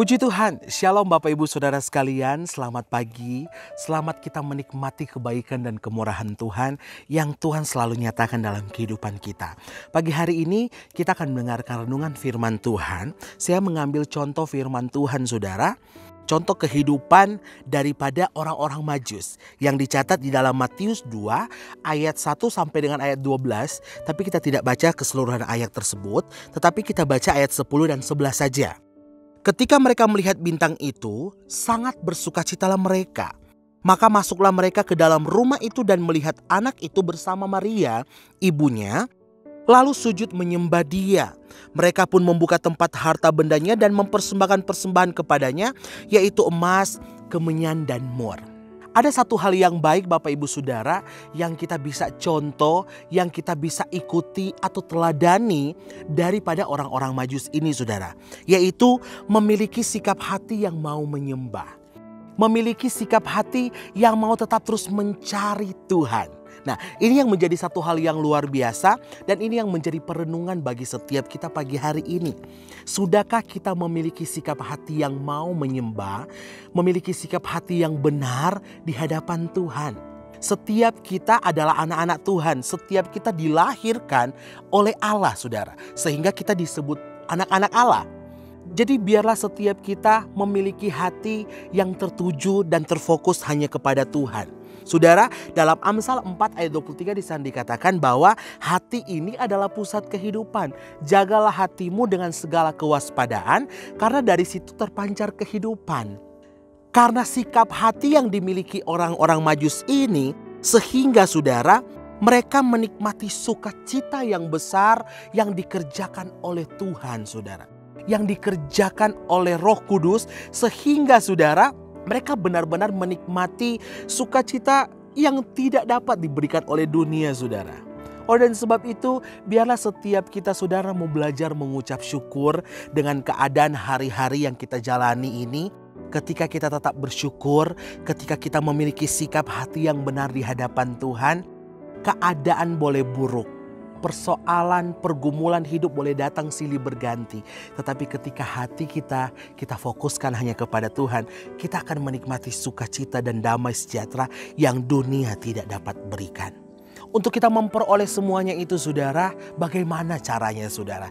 Puji Tuhan, Shalom Bapak Ibu Saudara sekalian, selamat pagi. Selamat kita menikmati kebaikan dan kemurahan Tuhan yang Tuhan selalu nyatakan dalam kehidupan kita. Pagi hari ini kita akan mendengarkan renungan firman Tuhan. Saya mengambil contoh firman Tuhan saudara, contoh kehidupan daripada orang-orang Majus yang dicatat di dalam Matius 2 ayat 1 sampai dengan ayat 12. Tapi kita tidak baca keseluruhan ayat tersebut, tetapi kita baca ayat 10 dan 11 saja. Ketika mereka melihat bintang itu, sangat bersukacitalah mereka. Maka masuklah mereka ke dalam rumah itu dan melihat anak itu bersama Maria, ibunya, lalu sujud menyembah dia. Mereka pun membuka tempat harta bendanya dan mempersembahkan persembahan kepadanya, yaitu emas, kemenyan, dan mur. Ada satu hal yang baik Bapak Ibu Saudara yang kita bisa contoh, yang kita bisa ikuti atau teladani daripada orang-orang Majus ini saudara. Yaitu memiliki sikap hati yang mau menyembah. Memiliki sikap hati yang mau tetap terus mencari Tuhan. Nah, ini yang menjadi satu hal yang luar biasa dan ini yang menjadi perenungan bagi setiap kita pagi hari ini. Sudahkah kita memiliki sikap hati yang mau menyembah, memiliki sikap hati yang benar di hadapan Tuhan? Setiap kita adalah anak-anak Tuhan, setiap kita dilahirkan oleh Allah saudara, sehingga kita disebut anak-anak Allah. Jadi biarlah setiap kita memiliki hati yang tertuju dan terfokus hanya kepada Tuhan. Saudara, dalam Amsal 4 ayat 23 di sana dikatakan bahwa hati ini adalah pusat kehidupan. Jagalah hatimu dengan segala kewaspadaan karena dari situ terpancar kehidupan. Karena sikap hati yang dimiliki orang-orang Majus ini sehingga saudara mereka menikmati sukacita yang besar yang dikerjakan oleh Tuhan saudara. Yang dikerjakan oleh Roh Kudus sehingga saudara mereka benar-benar menikmati sukacita yang tidak dapat diberikan oleh dunia saudara. Dan sebab itu biarlah setiap kita saudara mau belajar mengucap syukur dengan keadaan hari-hari yang kita jalani ini. Ketika kita tetap bersyukur, ketika kita memiliki sikap hati yang benar di hadapan Tuhan, keadaan boleh buruk. Persoalan, pergumulan hidup boleh datang silih berganti. Tetapi ketika hati kita fokuskan hanya kepada Tuhan, kita akan menikmati sukacita dan damai sejahtera yang dunia tidak dapat berikan. Untuk kita memperoleh semuanya itu saudara, bagaimana caranya saudara?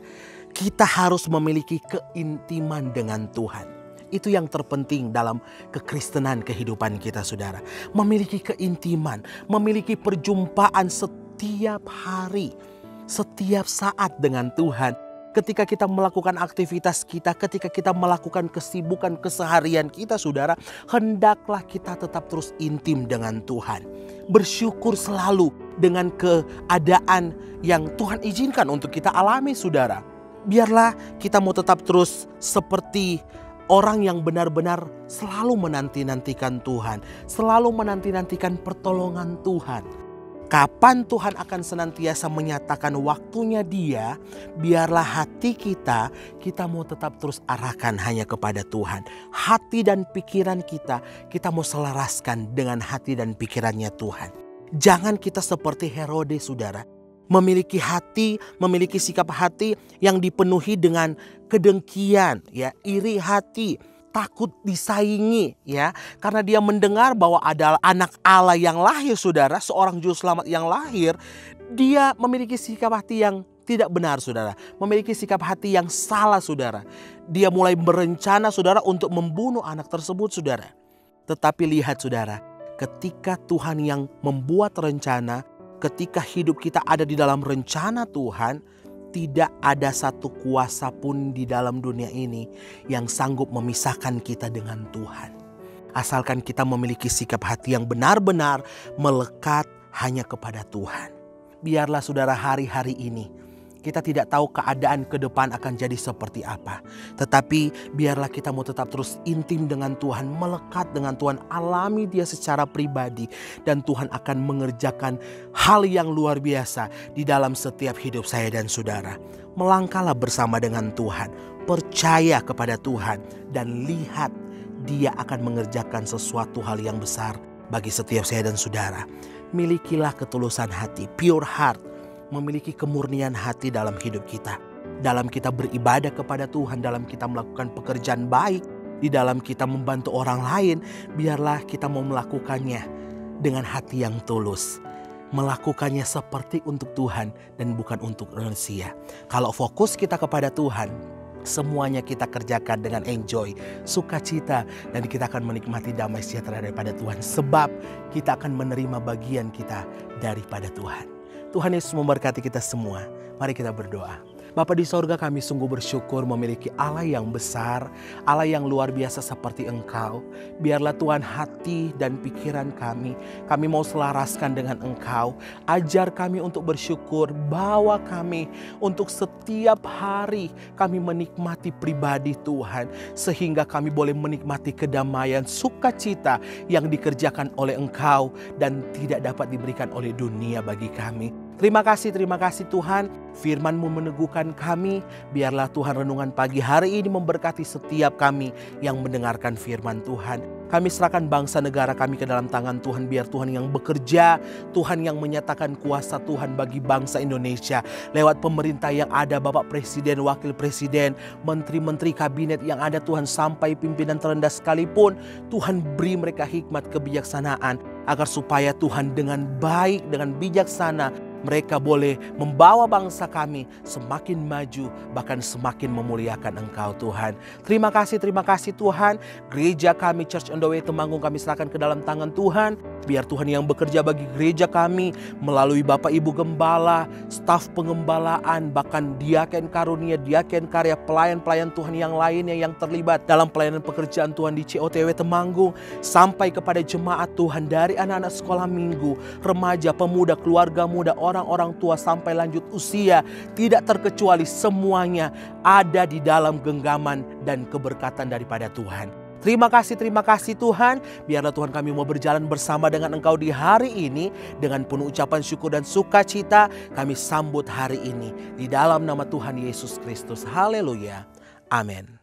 Kita harus memiliki keintiman dengan Tuhan. Itu yang terpenting dalam kekristenan kehidupan kita saudara. Memiliki keintiman, memiliki perjumpaan setiap hari. Setiap saat dengan Tuhan, ketika kita melakukan aktivitas kita, ketika kita melakukan kesibukan keseharian kita saudara, hendaklah kita tetap terus intim dengan Tuhan. Bersyukur selalu dengan keadaan yang Tuhan izinkan untuk kita alami saudara. Biarlah kita mau tetap terus seperti orang yang benar-benar selalu menanti-nantikan Tuhan, selalu menanti-nantikan pertolongan Tuhan. Kapan Tuhan akan senantiasa menyatakan waktunya Dia, biarlah hati kita mau tetap terus arahkan hanya kepada Tuhan. Hati dan pikiran kita mau selaraskan dengan hati dan pikirannya Tuhan. Jangan kita seperti Herodes saudara. Memiliki hati, memiliki sikap hati yang dipenuhi dengan kedengkian, ya, iri hati. Takut disaingi ya, karena dia mendengar bahwa ada anak Allah yang lahir saudara, seorang juru selamat yang lahir. Dia memiliki sikap hati yang tidak benar saudara, memiliki sikap hati yang salah saudara. Dia mulai berencana saudara untuk membunuh anak tersebut saudara. Tetapi lihat saudara, ketika Tuhan yang membuat rencana, ketika hidup kita ada di dalam rencana Tuhan, tidak ada satu kuasa pun di dalam dunia ini yang sanggup memisahkan kita dengan Tuhan. Asalkan kita memiliki sikap hati yang benar-benar melekat hanya kepada Tuhan. Biarlah saudara hari-hari ini kita tidak tahu keadaan ke depan akan jadi seperti apa. Tetapi biarlah kita mau tetap terus intim dengan Tuhan, melekat dengan Tuhan, alami Dia secara pribadi. Dan Tuhan akan mengerjakan hal yang luar biasa di dalam setiap hidup saya dan saudara. Melangkahlah bersama dengan Tuhan, percaya kepada Tuhan, dan lihat Dia akan mengerjakan sesuatu hal yang besar bagi setiap saya dan saudara. Milikilah ketulusan hati, pure heart. Memiliki kemurnian hati dalam hidup kita. Dalam kita beribadah kepada Tuhan, dalam kita melakukan pekerjaan baik, di dalam kita membantu orang lain, biarlah kita mau melakukannya dengan hati yang tulus. Melakukannya seperti untuk Tuhan dan bukan untuk manusia. Kalau fokus kita kepada Tuhan, semuanya kita kerjakan dengan enjoy, sukacita, dan kita akan menikmati damai sejahtera daripada Tuhan. Sebab kita akan menerima bagian kita daripada Tuhan. Tuhan Yesus memberkati kita semua. Mari kita berdoa. Bapa di sorga, kami sungguh bersyukur memiliki Allah yang besar, Allah yang luar biasa seperti Engkau. Biarlah Tuhan hati dan pikiran kami mau selaraskan dengan Engkau. Ajar kami untuk bersyukur, bawa kami untuk setiap hari kami menikmati pribadi Tuhan. Sehingga kami boleh menikmati kedamaian, sukacita yang dikerjakan oleh Engkau dan tidak dapat diberikan oleh dunia bagi kami. Terima kasih Tuhan, firman-Mu meneguhkan kami. Biarlah Tuhan renungan pagi hari ini memberkati setiap kami yang mendengarkan firman Tuhan. Kami serahkan bangsa negara kami ke dalam tangan Tuhan. Biar Tuhan yang bekerja, Tuhan yang menyatakan kuasa Tuhan bagi bangsa Indonesia. Lewat pemerintah yang ada, Bapak Presiden, Wakil Presiden, Menteri-Menteri Kabinet yang ada Tuhan, sampai pimpinan terendah sekalipun. Tuhan beri mereka hikmat kebijaksanaan, agar supaya Tuhan dengan baik, dengan bijaksana, mereka boleh membawa bangsa kami semakin maju, bahkan semakin memuliakan Engkau Tuhan. Terima kasih Tuhan. Gereja kami Church on the Way Temanggung kami serahkan ke dalam tangan Tuhan. Biar Tuhan yang bekerja bagi gereja kami melalui Bapak Ibu Gembala, staf pengembalaan, bahkan diaken karunia, diaken karya, pelayan-pelayan Tuhan yang lainnya yang terlibat dalam pelayanan pekerjaan Tuhan di COTW Temanggung. Sampai kepada jemaat Tuhan dari anak-anak sekolah minggu, remaja, pemuda, keluarga muda, orang-orang tua sampai lanjut usia, tidak terkecuali semuanya ada di dalam genggaman dan keberkatan daripada Tuhan. Terima kasih Tuhan. Biarlah Tuhan kami mau berjalan bersama dengan Engkau di hari ini. Dengan penuh ucapan syukur dan sukacita kami sambut hari ini. Di dalam nama Tuhan Yesus Kristus. Haleluya. Amin.